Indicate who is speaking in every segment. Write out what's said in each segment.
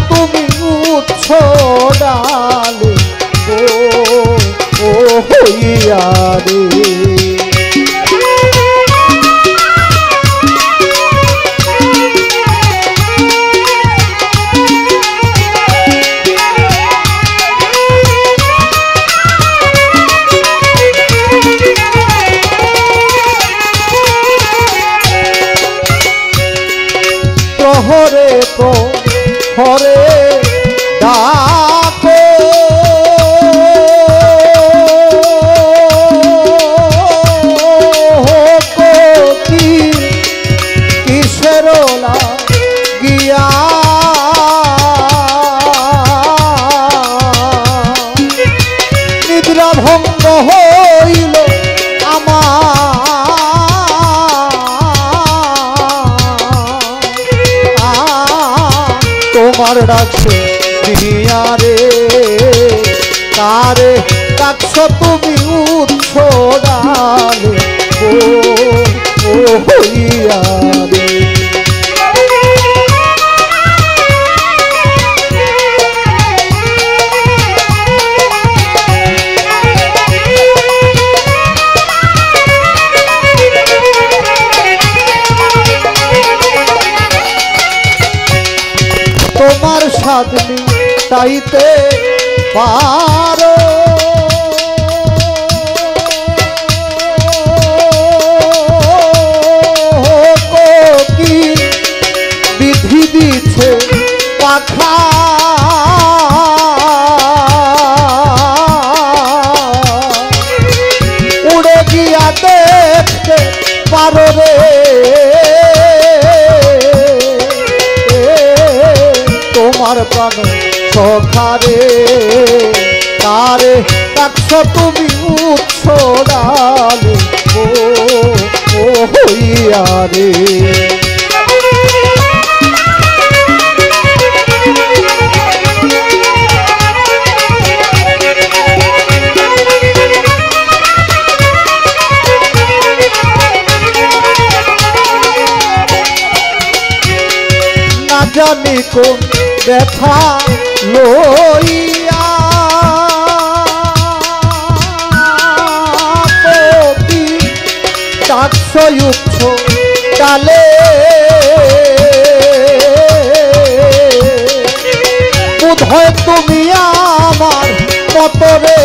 Speaker 1: তুমি উচ্ছ ডালে ও হইয়া রে। প্রহরে প্রহরে ডাকো কিসের লাগিয়া নিদ্রা ভঙ্গ হইল তোমার ডাকছে দুনিয়া রে। কারে ডাকছ তুমি উচ্ছ ডালে ও হইয়া রে। তোমার সাধনি তাইতে পারো কি বিধি দিছে পাখা উড়ে গিয়া দেখতে পারো রে। তোমার প্রাণ সখারে তারে ডাকছ তুমি উচ্ছ ডালে ও হইয়া রে। না জানি কোন ব্যথা লইয়া ডাকছ উচ্ছ ডালে বোধহয় তুমি আমার মতরে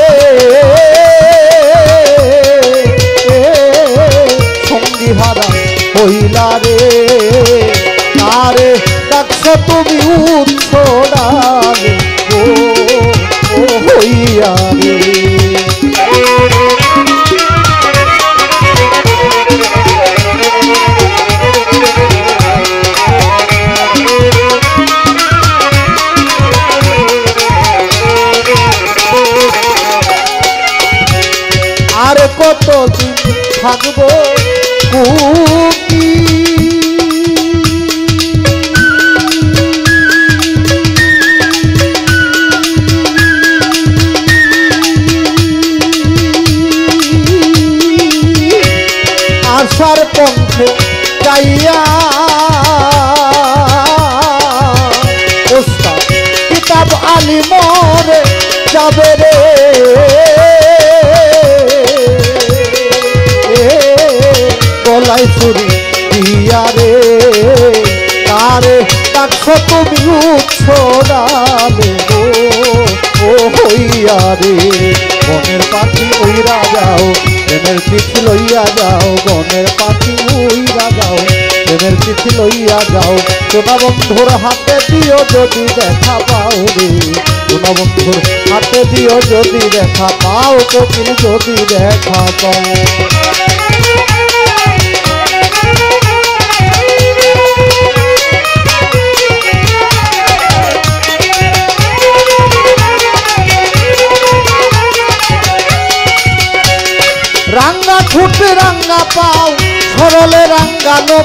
Speaker 1: সঙ্গী হারা হইলা রে। কারে ডাকছ তুমি উচ্ছ ডালে ও হইয়া রে। আর কতদিন থাকবো কুকি আশার পন্থে যাইয়া ওস্তাদ কিতাব আলী মরে যাবে রে। গলায় চুরি দিয়া রে তারে ডাকছ তুমি উচ্ছ ডালে ও হইয়া রে। বনের পাখি উইরা যাও প্রেমের চিঠি লইয়া যাও। বনের পাখি উইরা যাও প্রেমের চিঠি লইয়া যাও। সোনা বন্ধুর হাতে দিও যদি দেখা পাও রে। সোনা বন্ধুর হাতে দিও যদি দেখা পাও। কোকিল যদি দেখা পাও। রাঙ্গা ঠুট রাঙ্গা পাও সরলে রাঙ্গানো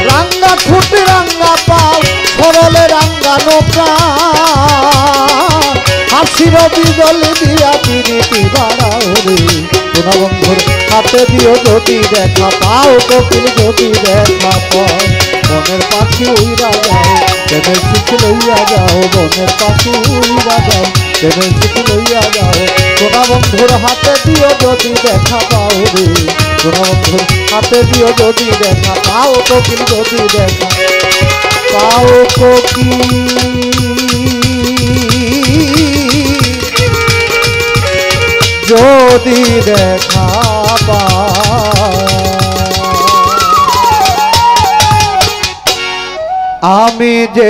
Speaker 1: রাঙ্গা ঠুট রাঙ্গা পাও সরলে রাঙ্গানো হাসির বিজল দিয়া পিরিতি বাড়াও রে। সোনা বন্ধুর হাতে দিও যদি দেখা পাও কোকিল যদি দেখা পাও বনের পাখি উইরা যাও প্রেমের চিঠি লইয়া যাও বনের পাখি উইরা যাও প্রেমের চিঠি লইয়া যাও সোনা বন্ধুর হাতে দিও যদি দেখা পাও রে সোনা বন্ধুর হাতে দিও যদি দেখা পাও কোকিল যদি দেখা পাও কোকিল যদি দেখা আমি যে